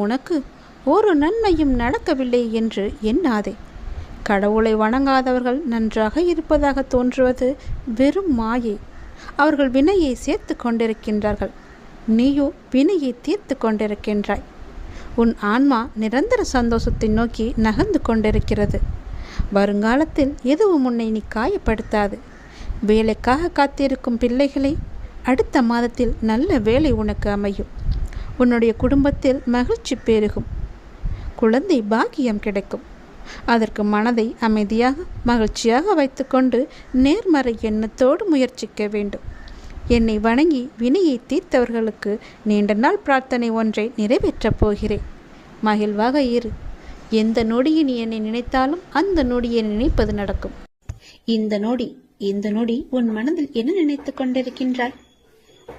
உனக்கு ஒரு நன்மையும் நடக்கவில்லை என்று எண்ணாதே. கடவுளை வணங்காதவர்கள் நன்றாக இருப்பதாக தோன்றுவது வெறும் மாயை. அவர்கள் வினையை சேர்த்து கொண்டிருக்கின்றார்கள். நீயோ வினையை தீர்த்து கொண்டிருக்கின்றாய். உன் ஆன்மா நிரந்தர சந்தோஷத்தை நோக்கி நகர்ந்து கொண்டிருக்கிறது. வருங்காலத்தில் எதுவும் உன்னை நீ காயப்படுத்தாது. வேலைக்காக காத்திருக்கும் பிள்ளைகளை அடுத்த மாதத்தில் நல்ல வேலை உனக்கு அமையும். உன்னுடைய குடும்பத்தில் மகிழ்ச்சி பெருகும். குழந்தை பாக்கியம் கிடைக்கும். அதற்கு மனதை அமைதியாக மகிழ்ச்சியாக வைத்துக்கொண்டு நேர்மறை எண்ணத்தோடு முயற்சிக்க வேண்டும். என்னை வணங்கி வினையை தீர்த்தவர்களுக்கு நீண்ட நாள் பிரார்த்தனை ஒன்றை நிறைவேற்றப் போகிறேன். மகிழ்வாக இரு. எந்த நொடியை நீ என்னை நினைத்தாலும் அந்த நொடியை நினைப்பது நடக்கும். இந்த நொடி உன் மனதில் என்ன நினைத்து கொண்டிருக்கின்றாய்?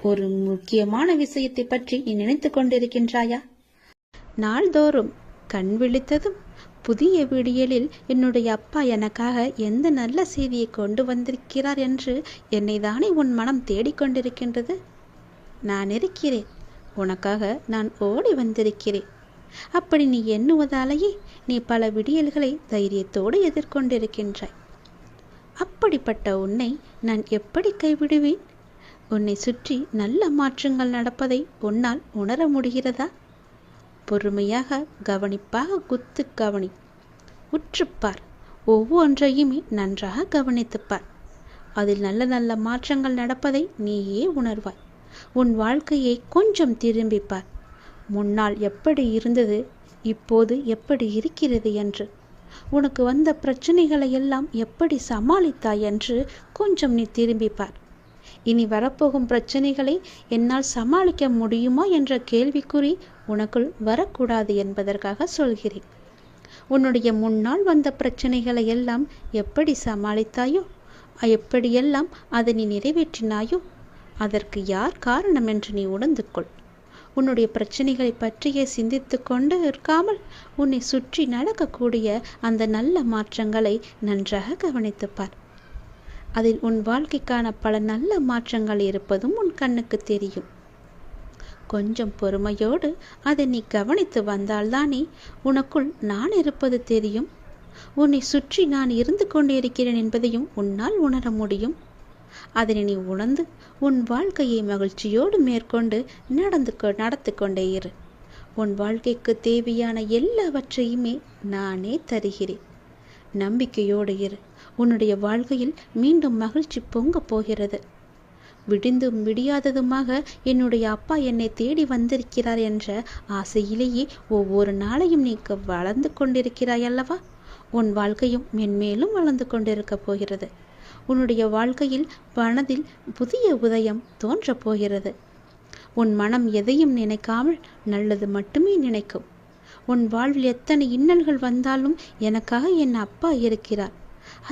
ஒரு முக்கியமான விஷயத்தை பற்றி நீ நினைத்து கொண்டிருக்கின்றாயா? நாள்தோறும் கண் விழித்ததும் புதிய விடியலில் என்னுடைய அப்பா எனக்காக எந்த நல்ல செய்தியை கொண்டு வந்திருக்கிறார் என்று என்னை தானே உன் மனம் தேடிக்கொண்டிருக்கின்றது. நான் இருக்கிறேன். உனக்காக நான் ஓடி வந்திருக்கிறேன். அப்படி நீ எண்ணுவதாலேயே நீ பல விடியல்களை தைரியத்தோடு எதிர்கொண்டிருக்கின்றாய். அப்படிப்பட்ட உன்னை நான் எப்படி கைவிடுவேன்? உன்னை சுற்றி நல்ல மாற்றங்கள் நடப்பதை உன்னால் உணர முடிகிறதா? பொறுமையாக கவனிப்பாக குத்து கவனி. உற்றுப்பார். ஒவ்வொன்றையுமே நன்றாக கவனித்துப்பார். அதில் நல்ல நல்ல மாற்றங்கள் நடப்பதை நீயே உணர்வாய். உன் வாழ்க்கையை கொஞ்சம் திரும்பிப்பார். முன்னால் எப்படி இருந்தது, இப்போது எப்படி இருக்கிறது என்று, உனக்கு வந்த பிரச்சனைகளை எல்லாம் எப்படி சமாளித்தாய் என்று கொஞ்சம் நீ திரும்பிப்பார். இனி வரப்போகும் பிரச்சனைகளை என்னால் சமாளிக்க முடியுமா என்ற கேள்விக்குறி உனக்குள் வரக்கூடாது என்பதற்காக சொல்கிறேன். உன்னுடைய முன்னால் வந்த பிரச்சனைகளை எல்லாம் எப்படி சமாளித்தாயோ, எப்படியெல்லாம் அதை நீ நிறைவேற்றினாயோ, அதற்கு யார் காரணம் என்று நீ உணர்ந்து கொள். உன்னுடைய பிரச்சனைகளை பற்றியே சிந்தித்து கொண்டு இருக்காமல் உன்னை சுற்றி நடக்கக்கூடிய அந்த நல்ல மாற்றங்களை நன்றாக கவனித்துப்பார். அதில் உன் வாழ்க்கைக்கான பல நல்ல மாற்றங்கள் இருப்பதும் உன் கண்ணுக்கு தெரியும். கொஞ்சம் பொறுமையோடு அதை நீ கவனித்து வந்தால்தானே உனக்குள் நான் இருப்பது தெரியும். உன்னை சுற்றி நான் இருந்து கொண்டிருக்கிறேன் என்பதையும் உன்னால் உணர முடியும். அதனை நீ உணர்ந்து உன் வாழ்க்கையை மகிழ்ச்சியோடு மேற்கொண்டு நடத்து கொண்டே இரு. உன் வாழ்க்கைக்கு தேவையான எல்லாவற்றையுமே நானே தருகிறேன். நம்பிக்கையோடு இரு. உன்னுடைய வாழ்க்கையில் மீண்டும் மகிழ்ச்சி பொங்க போகிறது. விடிந்தும் விடியாததுமாக என்னுடைய அப்பா என்னை தேடி வந்திருக்கிறார் என்ற ஆசையிலேயே ஒவ்வொரு நாளையும் நீ வளர்ந்து கொண்டிருக்கிறாய் அல்லவா? உன் வாழ்க்கையும் மென்மேலும் வளர்ந்து கொண்டிருக்க போகிறது. உன்னுடைய வாழ்க்கையில் மனதில் புதிய உதயம் தோன்றப் போகிறது. உன் மனம் எதையும் நினைக்காமல் நல்லது மட்டுமே நினைக்கும். உன் வாழ்வில் எத்தனை இன்னல்கள் வந்தாலும் எனக்காக என் அப்பா இருக்கிறார்,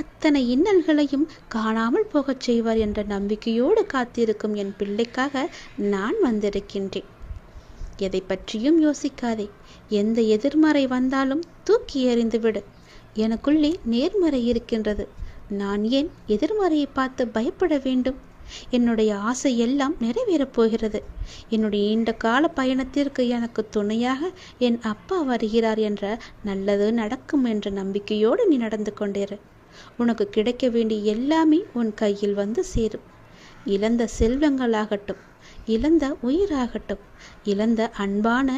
அத்தனை இன்னல்களையும் காணாமல் போகச் செய்வார் என்ற நம்பிக்கையோடு காத்திருக்கும் என் பிள்ளைக்காக நான் வந்திருக்கின்றேன். எதை பற்றியும் யோசிக்காதே. எந்த எதிர்மறை வந்தாலும் தூக்கி எறிந்துவிடு. எனக்குள்ளே நேர்மறை இருக்கின்றது. நான் ஏன் எதிர்மறையை பார்த்து பயப்பட வேண்டும்? என்னுடைய ஆசை எல்லாம் நிறைவேறப் போகிறது. என்னுடைய நீண்ட கால பயணத்திற்கு எனக்கு துணையாக என் அப்பா வருகிறார் என்ற நல்லது நடக்கும் என்ற நம்பிக்கையோடு நீ நடந்து கொண்டிரு. உனக்கு கிடைக்க வேண்டிய எல்லாமே உன் கையில் வந்து சேரும். இழந்த செல்வங்களாகட்டும், இழந்த உயிராகட்டும், இழந்த அன்பான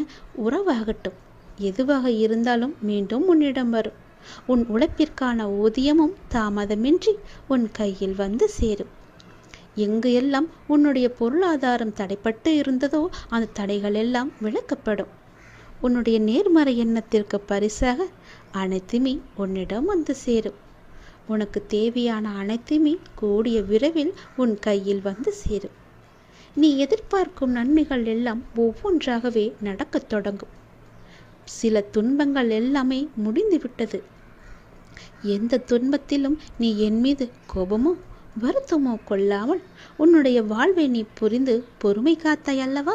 உறவாகட்டும், எதுவாக இருந்தாலும் மீண்டும் உன்னிடம் வரும். உன் உழைப்பிற்கான ஊதியமும் தாமதமின்றி உன் கையில் வந்து சேரும். எங்கு எல்லாம் உன்னுடைய பொருளாதாரம் தடைப்பட்டு இருந்ததோ அந்த தடைகள் எல்லாம் விலக்கப்படும். உன்னுடைய நேர்மறை எண்ணத்திற்கு பரிசாக அனைத்துமே உன்னிடம் வந்து சேரும். உனக்கு தேவையான அனைத்துமே கூடிய விரைவில் உன் கையில் வந்து சேரும். நீ எதிர்பார்க்கும் நன்மைகள் எல்லாம் ஒவ்வொன்றாகவே நடக்கத் தொடங்கும். சில துன்பங்கள் எல்லாமே முடிந்துவிட்டது. எந்த துன்பத்திலும் நீ என் மீது கோபமோ வருத்தமோ கொள்ளாமல் உன்னுடைய வாழ்வை நீ புரிந்து பொறுமை காத்தாய் அல்லவா?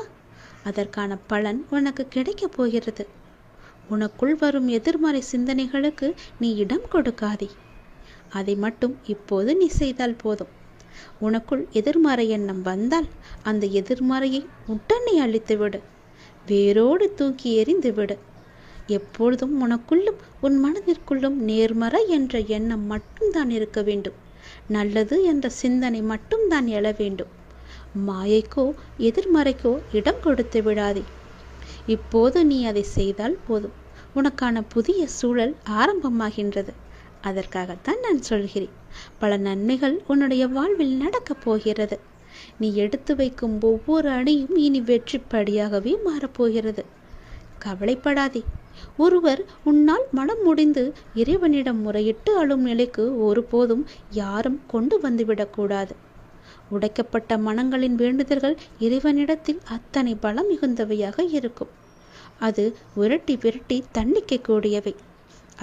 அதற்கான பலன் உனக்கு கிடைக்கப் போகிறது. உனக்குள் வரும் எதிர்மறை சிந்தனைகளுக்கு நீ இடம் கொடுக்காதே. அதை மட்டும் இப்போது நீ செய்தால் போதும். உனக்குள் எதிர்மறை எண்ணம் வந்தால் அந்த எதிர்மறையை உடனே அழித்துவிடு. வேரோடு தூக்கி எறிந்து விடு. எப்பொழுதும் உனக்குள்ளும் உன் மனதிற்குள்ளும் நேர்மறை என்ற எண்ணம் மட்டும்தான் இருக்க வேண்டும். நல்லது என்ற சிந்தனை மட்டும்தான் எழ வேண்டும். மாயைக்கோ எதிர்மறைக்கோ இடம் கொடுத்து விடாதே. இப்போது நீ அதை செய்தால் போதும், உனக்கான புதிய சூழல் ஆரம்பமாகின்றது. அதற்காகத்தான் நான் சொல்கிறேன். பல நன்மைகள் உன்னுடைய வாழ்வில் நடக்கப் போகிறது. நீ எடுத்து வைக்கும் ஒவ்வொரு அடியும் இனி வெற்றிப்படியாகவே மாறப்போகிறது. கவலைப்படாதே. ஒருவர் உன்னால் மனம் முடிந்து இறைவனிடம் முறையிட்டு அழும் நிலைக்கு ஒருபோதும் யாரும் கொண்டு வந்துவிடக்கூடாது. உடைக்கப்பட்ட மனங்களின் வேண்டுதல்கள் இறைவனிடத்தில் அத்தனை பலம் மிகுந்தவையாக இருக்கும். அது விரட்டி விரட்டி தண்டிக்கக்கூடியவை.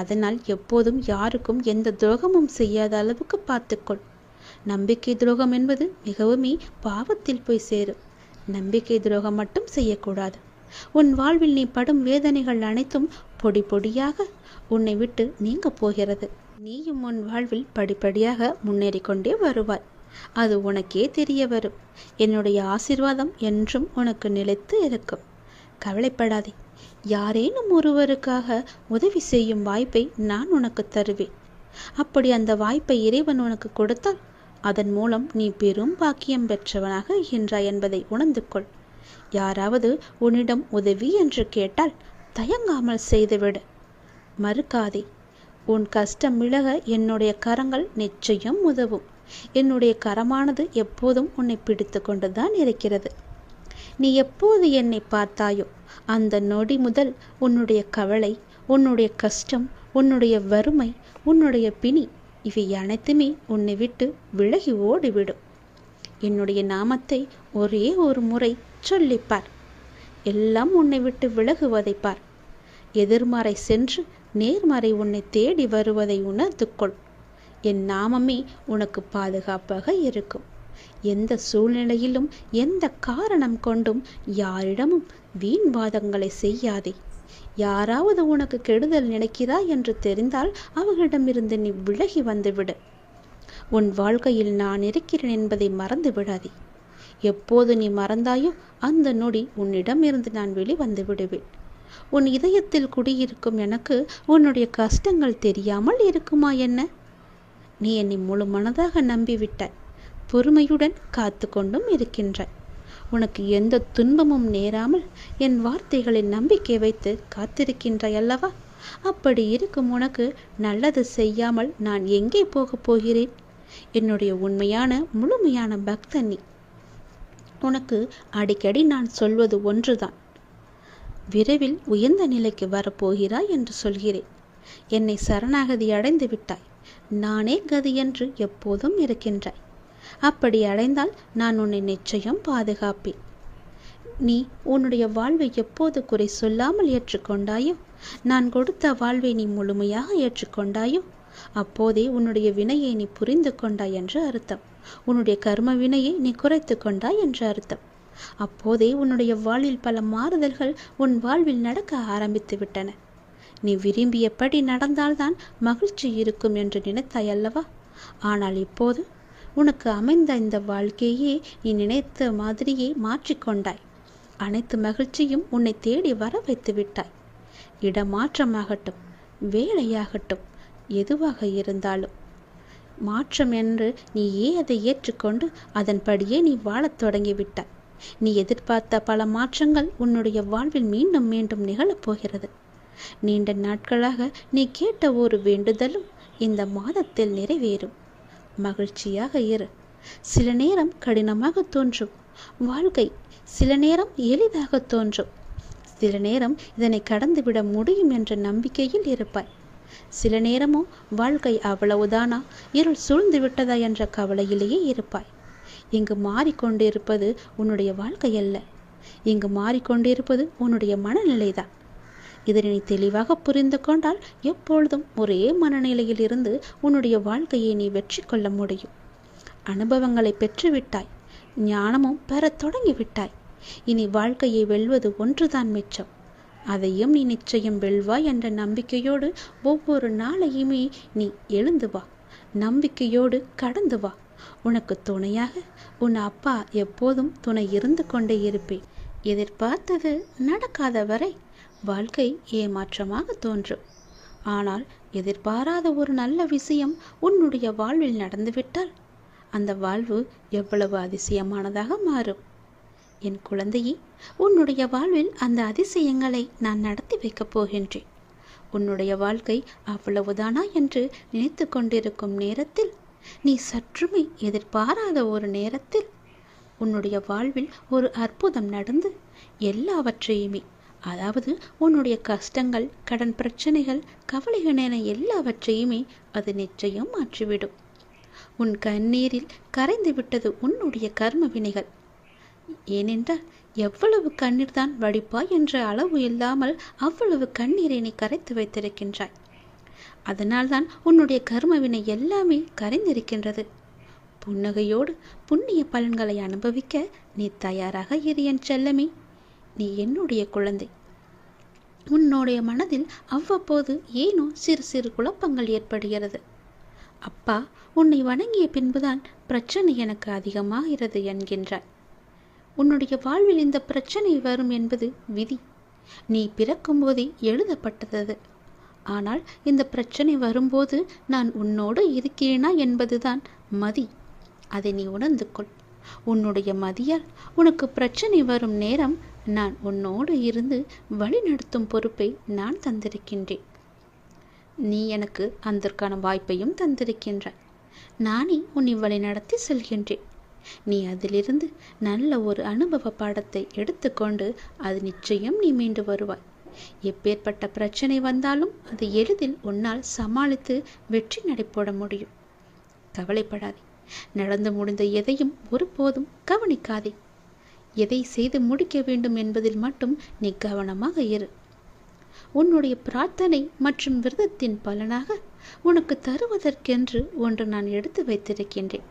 அதனால் எப்போதும் யாருக்கும் எந்த துரோகமும் செய்யாத அளவுக்கு பார்த்துக்கொள். நம்பிக்கை துரோகம் என்பது மிகவுமே பாவத்தில் போய் சேரும். நம்பிக்கை துரோகம் மட்டும் செய்யக்கூடாது. உன் வாழ்வில் நீ படும் வேதனைகள் அனைத்தும் பொடி பொடியாக உன்னை விட்டு நீங்க போகிறது. நீயும் உன் வாழ்வில் படிப்படியாக முன்னேறி கொண்டே வருவாய். அது உனக்கே தெரிய வரும். என்னுடைய ஆசீர்வாதம் என்றும் உனக்கு நிலைத்து இருக்கும். கவலைப்படாதே. யாரேனும் ஒருவருக்காக உதவி செய்யும் வாய்ப்பை நான் உனக்கு தருவேன். அப்படி அந்த வாய்ப்பை இறைவன் உனக்கு கொடுத்தால் அதன் மூலம் நீ பெரும் பாக்கியம் பெற்றவனாக இருக்கின்றாய் என்பதை உணர்ந்து கொள். யாராவது உன்னிடம் உதவி என்று கேட்டால் தயங்காமல் செய்துவிடு. மறுக்காதே. உன் கஷ்டம் விலக என்னுடைய கரங்கள் நிச்சயம் உதவும். என்னுடைய கரமானது எப்போதும் உன்னை பிடித்து கொண்டுதான் இருக்கிறது. நீ எப்போது என்னை பார்த்தாயோ அந்த நொடி முதல் உன்னுடைய கவலை, உன்னுடைய கஷ்டம், உன்னுடைய வறுமை, உன்னுடைய பிணி இவை அனைத்துமே உன்னை விட்டு விலகி ஓடிவிடும். என்னுடைய நாமத்தை ஒரே ஒரு முறை சொல்லிப்பார். எல்லாம் உன்னை விட்டு விலகுவதை பார். எதிர்மறை சென்று நேர்மறை உன்னை தேடி வருவதை உணர்ந்து கொள். என் நாமமே உனக்கு பாதுகாப்பாக இருக்கும். எந்த சூழ்நிலையிலும் எந்த காரணம் கொண்டும் யாரிடமும் வீண் வாதங்களை செய்யாதே. யாராவது உனக்கு கெடுதல் நினைக்கிறாய் என்று தெரிந்தால் அவர்களிடமிருந்து நீ விலகி வந்துவிடு. உன் வாழ்க்கையில் நான் இருக்கிறேன் என்பதை மறந்து விடாதே. எப்போது நீ மறந்தாயோ அந்த நொடி உன்னிடமிருந்து நான் வெளிவந்து விடுவேன். உன் இதயத்தில் குடியிருக்கும் எனக்கு உன்னுடைய கஷ்டங்கள் தெரியாமல் இருக்குமா என்ன? நீ என்னை முழு மனதாக நம்பிவிட்டாய். பொறுமையுடன் காத்து கொண்டும் இருக்கின்றாய். உனக்கு எந்த துன்பமும் நேராமல் என் வார்த்தைகளில் நம்பிக்கை வைத்து காத்திருக்கின்றாய் அல்லவா? அப்படி இருக்கும் உனக்கு நல்லது செய்யாமல் நான் எங்கே போகப் போகிறேன்? என்னுடைய உண்மையான முழுமையான பக்தன் நீ. உனக்கு அடிக்கடி நான் சொல்வது ஒன்றுதான். விரைவில் உயர்ந்த நிலைக்கு வரப்போகிறாய் என்று சொல்கிறேன். என்னை சரணாகதி அடைந்து விட்டாய். நானே கதி என்று எப்போதும் இருக்கின்றாய். அப்படி அடைந்தால் நான் உன்னை நிச்சயம் பாதுகாப்பேன். நீ உன்னுடைய வாழ்வை எப்போது குறை சொல்லாமல் ஏற்றுக்கொண்டாயோ, நான் கொடுத்த வாழ்வை நீ முழுமையாக ஏற்றுக்கொண்டாயோ, அப்போதே உன்னுடைய வினையை நீ புரிந்து கொண்டாய் என்று அர்த்தம். உன்னுடைய கர்ம வினையை நீ குறைத்து கொண்டாய் என்று அர்த்தம். அப்போதே உன்னுடைய வாழ்வில் பல மாறுதல்கள் உன் வாழ்வில் நடக்க ஆரம்பித்து விட்டன. நீ விரும்பியபடி நடந்தால்தான் மகிழ்ச்சி இருக்கும் என்று நினைத்தாய் அல்லவா? ஆனால் இப்போது உனக்கு அமைந்த இந்த வாழ்க்கையே நீ நினைத்த மாதிரியே மாற்றிக்கொண்டாய். அனைத்து மகிழ்ச்சியும் உன்னை தேடி வர வைத்து விட்டாய். இடமாற்றமாகட்டும், வேலையாகட்டும், எதுவாக இருந்தாலும் மாற்றம் என்று நீயே அதை ஏற்றுக்கொண்டு அதன்படியே நீ வாழத் தொடங்கிவிட்டாய். நீ எதிர்பார்த்த பல மாற்றங்கள் உன்னுடைய வாழ்வில் மீண்டும் மீண்டும் நிகழப்போகிறது. நீண்ட நாட்களாக நீ கேட்ட ஒரு வேண்டுதலும் இந்த மாதத்தில் நிறைவேறும். மகிழ்ச்சியாக இரு. சில நேரம் கடினமாக தோன்றும் வாழ்க்கை, சில நேரம் எளிதாக தோன்றும். சில நேரம் இதனை கடந்துவிட முடியும் என்ற நம்பிக்கையில் இருப்பாய். சில நேரமோ வாழ்க்கை அவ்வளவுதானா, இருள் சூழ்ந்து விட்டதா என்ற கவலையிலேயே இருப்பாய். இங்கு மாறிக்கொண்டிருப்பது உன்னுடைய வாழ்க்கை அல்ல. இங்கு மாறிக்கொண்டிருப்பது உன்னுடைய மனநிலைதான். இதனை நீ தெளிவாக புரிந்து கொண்டால் எப்பொழுதும் ஒரே மனநிலையில் இருந்து உன்னுடைய வாழ்க்கையை நீ வெற்றி கொள்ள முடியும். அனுபவங்களை பெற்றுவிட்டாய். ஞானமும் பெறத் தொடங்கிவிட்டாய். இனி வாழ்க்கையை வெல்வது ஒன்றுதான் மிச்சம். அதையும் நீ நிச்சயம் வெல்வாய் என்ற நம்பிக்கையோடு ஒவ்வொரு நாளையுமே நீ எழுந்து வா. நம்பிக்கையோடு கடந்து வா. உனக்கு துணையாக உன் அப்பா எப்போதும் துணை இருந்து கொண்டே இருப்பேன். எதிர்பார்த்தது நடக்காத வரை வாழ்க்கை ஏமாற்றமாக தோன்றும். ஆனால் எதிர்பாராத ஒரு நல்ல விஷயம் உன்னுடைய வாழ்வில் நடந்துவிட்டால் அந்த வாழ்வு எவ்வளவு அதிசயமானதாக மாறும். என் குழந்தையே, உன்னுடைய வாழ்வில் அந்த அதிசயங்களை நான் நடத்தி வைக்கப் போகின்றேன். உன்னுடைய வாழ்க்கை அவ்வளவுதானா என்று நினைத்து கொண்டிருக்கும் நேரத்தில், நீ சற்றுமே எதிர்பாராத ஒரு நேரத்தில் உன்னுடைய வாழ்வில் ஒரு அற்புதம் நடந்து எல்லாவற்றையுமே, அதாவது உன்னுடைய கஷ்டங்கள், கடன் பிரச்சனைகள், கவலைகள் என எல்லாவற்றையுமே அது நிச்சயம் மாற்றிவிடும். உன் கண்ணீரில் கரைந்து விட்டது உன்னுடைய கர்ம வினைகள். ஏனென்றால் எவ்வளவு கண்ணீர் தான் வடிப்பாய் என்ற அளவு இல்லாமல் அவ்வளவு கண்ணீரை நீ கரைத்து வைத்திருக்கின்றாய். அதனால்தான் உன்னுடைய கர்மவினை எல்லாமே கரைந்திருக்கின்றது. புன்னகையோடு புண்ணிய பலன்களை அனுபவிக்க நீ தயாராக இரு என் செல்லமே. நீ என்னுடைய குழந்தை. உன்னுடைய மனதில் அவ்வப்போது ஏனோ சிறு சிறு குழப்பங்கள் ஏற்படுகிறது. அப்பா, உன்னை வணங்கிய பின்புதான் பிரச்சனை எனக்கு அதிகமாகிறது என்கின்றாய். உன்னுடைய வாழ்வில் இந்த பிரச்சனை வரும் என்பது விதி. நீ பிறக்கும் போதே எழுதப்பட்டது. ஆனால் இந்த பிரச்சனை வரும்போது நான் உன்னோடு இருக்கிறேனா என்பதுதான் மதி. அதை நீ உணர்ந்து கொள். உன்னுடைய மதியால் உனக்கு பிரச்சனை வரும் நேரம் நான் உன்னோடு இருந்து வழிநடத்தும் பொறுப்பை நான் தந்திருக்கின்றேன். நீ எனக்கு அதற்கான வாய்ப்பையும் தந்திருக்கின்றாய். நானே உன்னை வழிநடத்தி செல்கின்றேன். நீ அதிலிருந்து நல்ல ஒரு அனுபவ பாடத்தை எடுத்துக்கொண்டு அது நிச்சயம் நீ மீண்டு வருவாய். எப்பேற்பட்ட பிரச்சனை வந்தாலும் அதை எளிதில் உன்னால் சமாளித்து வெற்றி நடைபோட முடியும். கவலைப்படாதே. நடந்து முடிந்த எதையும் ஒருபோதும் கவனிக்காதே. எதை செய்து முடிக்க வேண்டும் என்பதில் மட்டும் நீ கவனமாக இரு. உன்னுடைய பிரார்த்தனை மற்றும் விரதத்தின் பலனாக உனக்கு தருவதற்கென்று ஒன்று நான் எடுத்து வைத்திருக்கின்றேன்.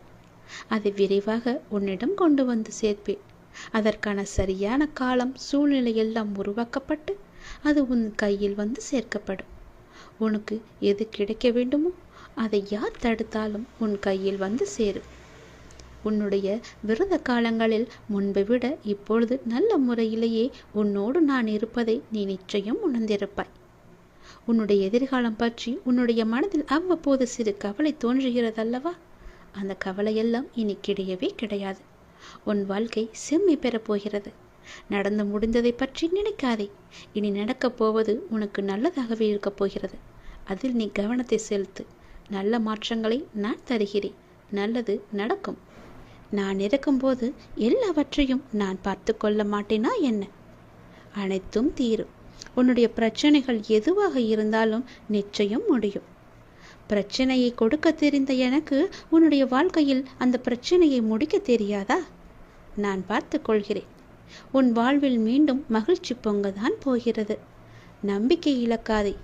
அதை விரைவாக உன்னிடம் கொண்டு வந்து சேர்ப்பேன். அதற்கான சரியான காலம், சூழ்நிலை எல்லாம் உருவாக்கப்பட்டு அது உன் கையில் வந்து சேர்க்கப்படும். உனக்கு எது கிடைக்க வேண்டுமோ அதை யார் தடுத்தாலும் உன் கையில் வந்து சேரும். உன்னுடைய விரத காலங்களில் முன்பை விட இப்பொழுது நல்ல முறையிலேயே உன்னோடு நான் இருப்பதை நீ நிச்சயம் உணர்ந்திருப்பாய். உன்னுடைய எதிர்காலம் பற்றி உன்னுடைய மனதில் அவ்வப்போது சிறு கவலை தோன்றுகிறதல்லவா? அந்த கவலையெல்லாம் இனி கிடையவே கிடையாது. உன் வாழ்க்கை செம்மை பெறப் போகிறது. நடந்து முடிந்ததை பற்றி நினைக்காதே. இனி நடக்கப் போவது உனக்கு நல்லதாகவே இருக்கப் போகிறது. அதில் நீ கவனத்தை செலுத்து. நல்ல மாற்றங்களை நான் தருகிறேன். நல்லது நடக்கும். நான் இருக்கும்போது எல்லாவற்றையும் நான் பார்த்து கொள்ள மாட்டேனா என்ன? அனைத்தும் தீரும். உன்னுடைய பிரச்சனைகள் எதுவாக இருந்தாலும் நிச்சயம் முடியும். பிரச்சனையை கொடுக்க தெரிந்த எனக்கு உன்னுடைய வாழ்க்கையில் அந்த பிரச்சனையை முடிக்க தெரியாதா? நான் பார்த்து கொள்கிறேன். உன் வாழ்வில் மீண்டும் மகிழ்ச்சி பொங்கதான் போகிறது. நம்பிக்கை இழக்காதே.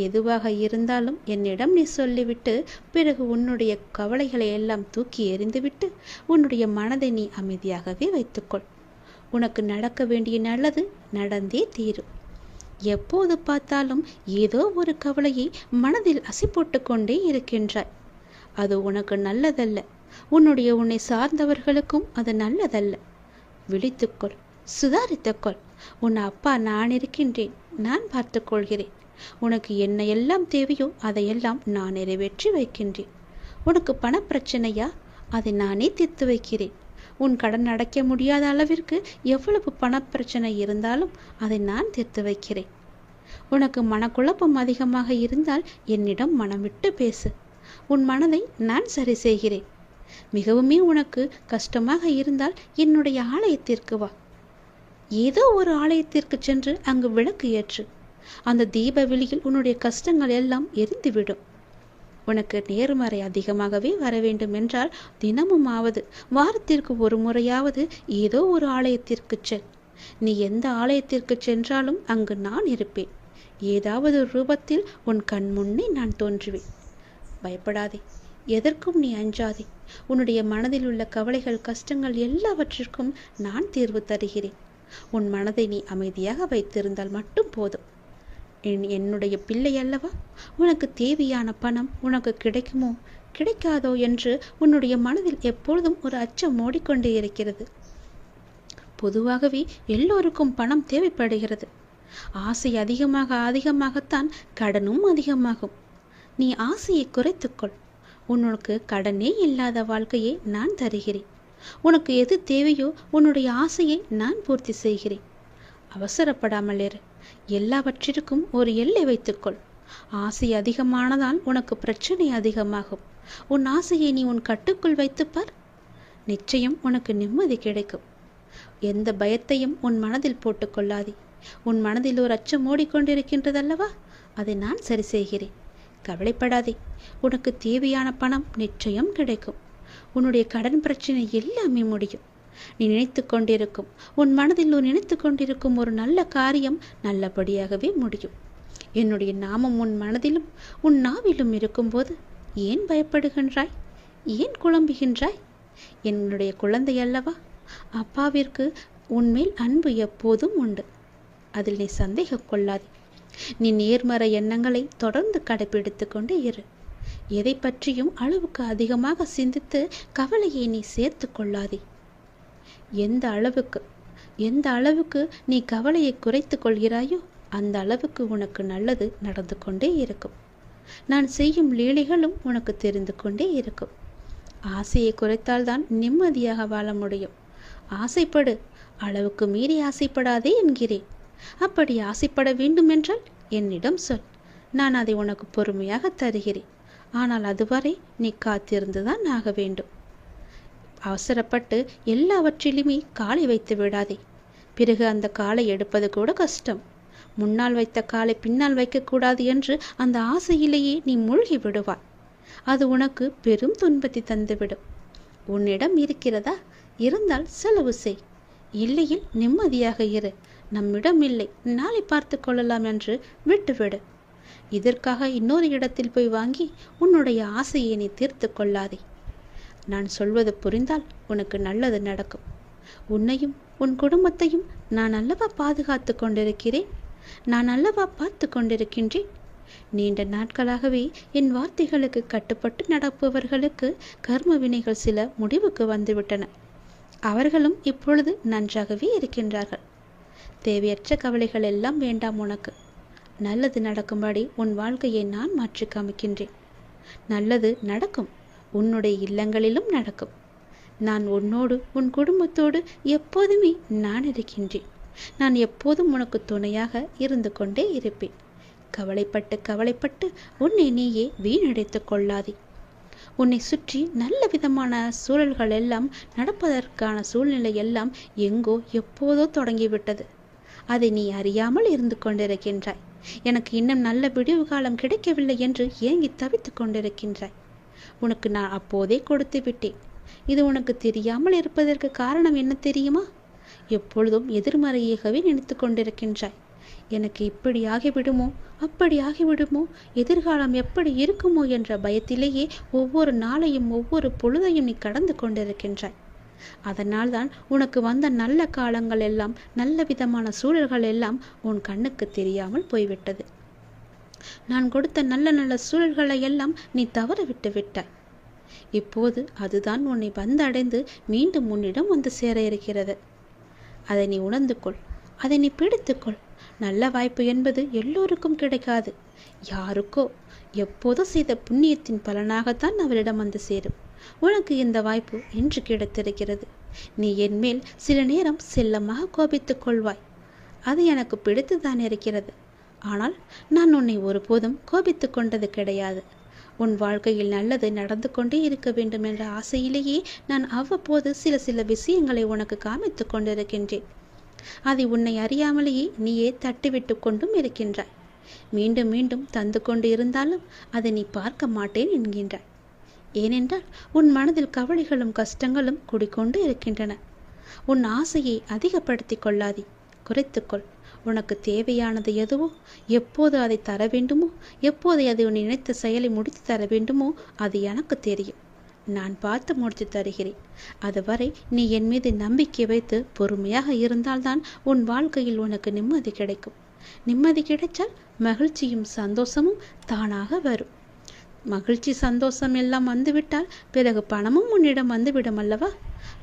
எதுவாக இருந்தாலும் என்னிடம் நீ சொல்லிவிட்டு பிறகு உன்னுடைய கவலைகளை எல்லாம் தூக்கி எறிந்துவிட்டு உன்னுடைய மனதை நீ அமைதியாகவே வைத்துக்கொள். உனக்கு நடக்க வேண்டிய நல்லது நடந்தே தீரும். எப்போது பார்த்தாலும் ஏதோ ஒரு கவலையை மனதில் அசை போட்டு கொண்டே இருக்கின்றாய். அது உனக்கு நல்லதல்ல. உன்னை சார்ந்தவர்களுக்கும் அது நல்லதல்ல. விழித்துக்கொள், சுதாரித்துக்கொள். உன் அப்பா நான் இருக்கின்றேன். நான் பார்த்து கொள்கிறேன். உனக்கு என்ன எல்லாம் தேவையோ அதையெல்லாம் நான் நிறைவேற்றி வைக்கின்றேன். உனக்கு பணப்பிரச்சனையா? அதை நானே தீர்த்து வைக்கிறேன். உன் கடன் அடைக்க முடியாத அளவிற்கு எவ்வளவு பணப்பிரச்சனை இருந்தாலும் அதை நான் தீர்த்து வைக்கிறேன். உனக்கு மனக்குழப்பம் அதிகமாக இருந்தால் என்னிடம் மனம் விட்டு பேசு. உன் மனதை நான் சரி செய்கிறேன். மிகவுமே உனக்கு கஷ்டமாக இருந்தால் என்னுடைய ஆலயத்திற்கு வா. ஏதோ ஒரு ஆலயத்திற்கு சென்று அங்கு விளக்கு ஏற்று. அந்த தீப வெளியில் உன்னுடைய கஷ்டங்கள் எல்லாம் எரிந்துவிடும். உனக்கு நேர்மறை அதிகமாகவே வர வேண்டும் என்றால் தினமுமாவது, வாரத்திற்கு ஒரு முறையாவது ஏதோ ஒரு ஆலயத்திற்கு செல். நீ எந்த ஆலயத்திற்கு சென்றாலும் அங்கு நான் இருப்பேன். ஏதாவது ரூபத்தில் உன் கண் முன்னே நான் தோன்றுவேன். பயப்படாதே. எதற்கும் நீ அஞ்சாதே. உன்னுடைய மனதில் உள்ள கவலைகள், கஷ்டங்கள் எல்லாவற்றிற்கும் நான் தீர்வு தருகிறேன். உன் மனதை நீ அமைதியாக வைத்திருந்தால் மட்டும் போதும். என்னுடைய பிள்ளை அல்லவா? உனக்கு தேவையான பணம் உனக்கு கிடைக்குமோ கிடைக்காதோ என்று உன்னுடைய மனதில் எப்பொழுதும் ஒரு அச்சம் ஓடிக்கொண்டே இருக்கிறது. பொதுவாகவே எல்லோருக்கும் பணம் தேவைப்படுகிறது. ஆசை அதிகமாகத்தான் கடனும் அதிகமாகும். நீ ஆசையை குறைத்துக்கொள். உனக்கு கடனே இல்லாத வாழ்க்கையை நான் தருகிறேன். உனக்கு எது தேவையோ உன்னுடைய ஆசையை நான் பூர்த்தி செய்கிறேன். அவசரப்படாமல் இரு. எல்லாவற்றிற்கும் ஒரு எல்லை வைத்துக்கொள். ஆசை அதிகமானதால் உனக்கு பிரச்சனை அதிகமாகும். உன் ஆசையை நீ உன் கட்டுக்குள் வைத்துப்பார். நிச்சயம் உனக்கு நிம்மதி கிடைக்கும். எந்த பயத்தையும் உன் மனதில் போட்டுக்கொள்ளாதே. உன் மனதில் ஒரு அச்சம் ஓடிக்கொண்டிருக்கின்றதல்லவா, அதை நான் சரி செய்கிறேன். கவலைப்படாதே. உனக்கு தேவையான பணம் நிச்சயம் கிடைக்கும். உன்னுடைய கடன் பிரச்சனை எல்லாமே முடியும். நீ நினைத்து கொண்டிருக்கும், உன் மனதில் நினைத்து கொண்டிருக்கும் ஒரு நல்ல காரியம் நல்லபடியாகவே முடியும். என்னுடைய நாமம் உன் மனதிலும் உன் நாவிலும் இருக்கும்போது ஏன் பயப்படுகின்றாய்? ஏன் குழம்புகின்றாய்? என்னுடைய குழந்தை அல்லவா? அப்பாவிற்கு உன்மேல் அன்பு எப்போதும் உண்டு. அதில் நீ சந்தேகம் கொள்ளாதே. நீ நேர்மறை எண்ணங்களை தொடர்ந்து கடைபிடித்து கொண்டே இரு. எதை பற்றியும் அளவுக்கு அதிகமாக சிந்தித்து கவலையை நீ சேர்த்து கொள்ளாதே. எந்த அளவுக்கு நீ கவலையை குறைத்து கொள்கிறாயோ அந்த அளவுக்கு உனக்கு நல்லது நடந்து கொண்டே இருக்கும். நான் செய்யும் லீலைகளும் உனக்கு தெரிந்து கொண்டே இருக்கும். ஆசையை குறைத்தால்தான் நிம்மதியாக வாழ முடியும். ஆசைப்படு, அளவுக்கு மீறி ஆசைப்படாதே என்கிறேன். அப்படி ஆசைப்பட வேண்டும் என்றால் என்னிடம் சொல். நான் அதை உனக்கு பொறுமையாக தருகிறேன். ஆனால் அதுவரை நீ காத்திருந்துதான் ஆக வேண்டும். அவசரப்பட்டு எல்லாவற்றிலுமே காலை வைத்து விடாதே. பிறகு அந்த காலை எடுப்பது கூட கஷ்டம். முன்னால் வைத்த காலை பின்னால் வைக்கக்கூடாது என்று அந்த ஆசையிலேயே நீ மூழ்கி விடுவாய். அது உனக்கு பெரும் துன்பத்தை தந்துவிடும். உன்னிடம் இருக்கிறதா? இருந்தால் செலவு செய். இல்லையில் நிம்மதியாக இரு. நம்மிடம் இல்லை, நாளை பார்த்து கொள்ளலாம் என்று விட்டுவிடு. இதற்காக இன்னொரு இடத்தில் போய் வாங்கி உன்னுடைய ஆசையை நீ தீர்த்து கொள்ளாதே. நான் சொல்வது புரிந்தால் உனக்கு நல்லது நடக்கும். உன்னையும் உன் குடும்பத்தையும் நான் அல்லவா பாதுகாத்து கொண்டிருக்கிறேன். நான் அல்லவா பார்த்து கொண்டிருக்கின்றேன். நீண்ட நாட்களாகவே என் வார்த்தைகளுக்கு கட்டுப்பட்டு நடப்பவர்களுக்கு கர்ம வினைகள் சில முடிவுக்கு வந்துவிட்டன. அவர்களும் இப்பொழுது நன்றாகவே இருக்கின்றார்கள். தேவையற்ற கவலைகள் எல்லாம் வேண்டாம் உனக்கு. நல்லது நடக்கும்படி உன் வாழ்க்கையை நான் மாற்றி காமிக்கின்றேன். நல்லது நடக்கும். உன்னுடைய இல்லங்களிலும் நடக்கும். நான் உன்னோடு உன் குடும்பத்தோடு எப்போதுமே நான் இருக்கின்றேன். நான் எப்போதும் உனக்கு துணையாக இருந்து கொண்டே இருப்பேன். கவலைப்பட்டு உன்னை நீயே வீணடைத்து கொள்ளாதே. உன்னை சுற்றி நல்ல விதமான சூழல்கள் எல்லாம் நடப்பதற்கான சூழ்நிலை எல்லாம் எங்கோ எப்போதோ தொடங்கிவிட்டது. அதை நீ அறியாமல் இருந்து கொண்டிருக்கின்றாய். எனக்கு இன்னும் நல்ல விடிவு காலம் கிடைக்கவில்லை என்று ஏங்கி தவித்து கொண்டிருக்கின்றாய். உனக்கு நான் அப்போதே கொடுத்து விட்டேன். இது உனக்கு தெரியாமல் இருப்பதற்கு காரணம் என்ன தெரியுமா? எப்பொழுதும் எதிர்மறையாகவே நினைத்து கொண்டிருக்கின்றாய். எனக்கு இப்படி ஆகிவிடுமோ, அப்படி ஆகிவிடுமோ, எதிர்காலம் எப்படி இருக்குமோ என்ற பயத்திலேயே ஒவ்வொரு நாளையும் ஒவ்வொரு பொழுதையும் நீ கடந்து கொண்டிருக்கின்றாய். அதனால்தான் உனக்கு வந்த நல்ல காலங்கள் எல்லாம், நல்ல விதமான சூழல்கள் எல்லாம் உன் கண்ணுக்கு தெரியாமல் போய்விட்டது. நான் கொடுத்த நல்ல நல்ல சூழல்களை எல்லாம் நீ தவற விட்டு விட்டாய். இப்போது அதுதான் உன்னை வந்தடைந்து மீண்டும் உன்னிடம் வந்து சேர இருக்கிறது. அதை நீ உணர்ந்து கொள். அதை நீ பிடித்துக்கொள். நல்ல வாய்ப்பு என்பது எல்லோருக்கும் கிடைக்காது. யாருக்கோ எப்போதோ செய்த புண்ணியத்தின் பலனாகத்தான் அவரிடம் வந்து சேரும். உனக்கு இந்த வாய்ப்பு இன்று கிடைத்திருக்கிறது. நீ என் மேல் சில நேரம் செல்லமாக கோபித்துக் கொள்வாய். அது எனக்கு பிடித்துதான் இருக்கிறது. ஆனால் நான் உன்னை ஒருபோதும் கோபித்து கொண்டது கிடையாது. உன் வாழ்க்கையில் நல்லது நடந்து கொண்டே இருக்க வேண்டும் என்ற ஆசையிலேயே நான் அவ்வப்போது சில விஷயங்களை உனக்கு காமித்து கொண்டிருக்கின்றேன். அதை உன்னை அறியாமலேயே நீயே தட்டிவிட்டு கொண்டும் இருக்கின்றாய். மீண்டும் மீண்டும் தந்து கொண்டு இருந்தாலும் அதை நீ பார்க்க மாட்டேன் என்கின்றாய். ஏனென்றால் உன் மனதில் கவலைகளும் கஷ்டங்களும் குடிக்கொண்டு இருக்கின்றன. உன் ஆசையை அதிகப்படுத்தி கொள்ளாதே, குறைத்துக்கொள். உனக்கு தேவையானது எதுவோ, எப்போது அதை தர வேண்டுமோ, எப்போது அதை உன் நினைத்த செயலை முடித்து தர வேண்டுமோ அது எனக்கு தெரியும். நான் பார்த்து முடித்து தருகிறேன். அதுவரை நீ என் மீது நம்பிக்கை வைத்து பொறுமையாக இருந்தால்தான் உன் வாழ்க்கையில் உனக்கு நிம்மதி கிடைக்கும். நிம்மதி கிடைச்சால் மகிழ்ச்சியும் சந்தோஷமும் தானாக வரும். மகிழ்ச்சி சந்தோஷம் எல்லாம் வந்துவிட்டால் பிறகு பணமும் உன்னிடம் வந்துவிடும் அல்லவா?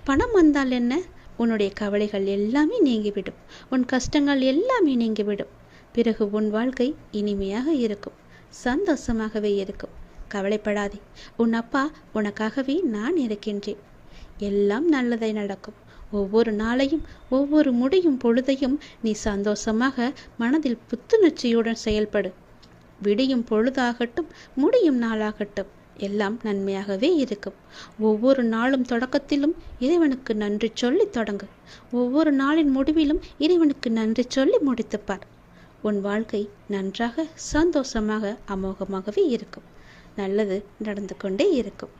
பணம் வந்தால் என்ன, உன்னுடைய கவலைகள் எல்லாமே நீங்கிவிடும். உன் கஷ்டங்கள் எல்லாமே நீங்கிவிடும். பிறகு உன் வாழ்க்கை இனிமையாக இருக்கும், சந்தோஷமாகவே இருக்கும். கவலைப்படாதே, உன் அப்பா உனக்காகவே நான் இருக்கின்றேன். எல்லாம் நல்லதை நடக்கும். ஒவ்வொரு நாளையும் ஒவ்வொரு முடியும் பொழுதையும் நீ சந்தோஷமாக மனதில் புத்துணர்ச்சியுடன் செயல்படு. விடியும் பொழுதாகட்டும், முடியும் நாளாகட்டும், எல்லாம் நன்மையாகவே இருக்கும். ஒவ்வொரு நாளும் தொடக்கத்திலும் இறைவனுக்கு நன்றி சொல்லி தொடங்கு. ஒவ்வொரு நாளின் முடிவிலும் இறைவனுக்கு நன்றி சொல்லி முடித்துப்பார். உன் வாழ்க்கை நன்றாக, சந்தோஷமாக, அமோகமாகவே இருக்கும். நல்லது நடந்து கொண்டே இருக்கும்.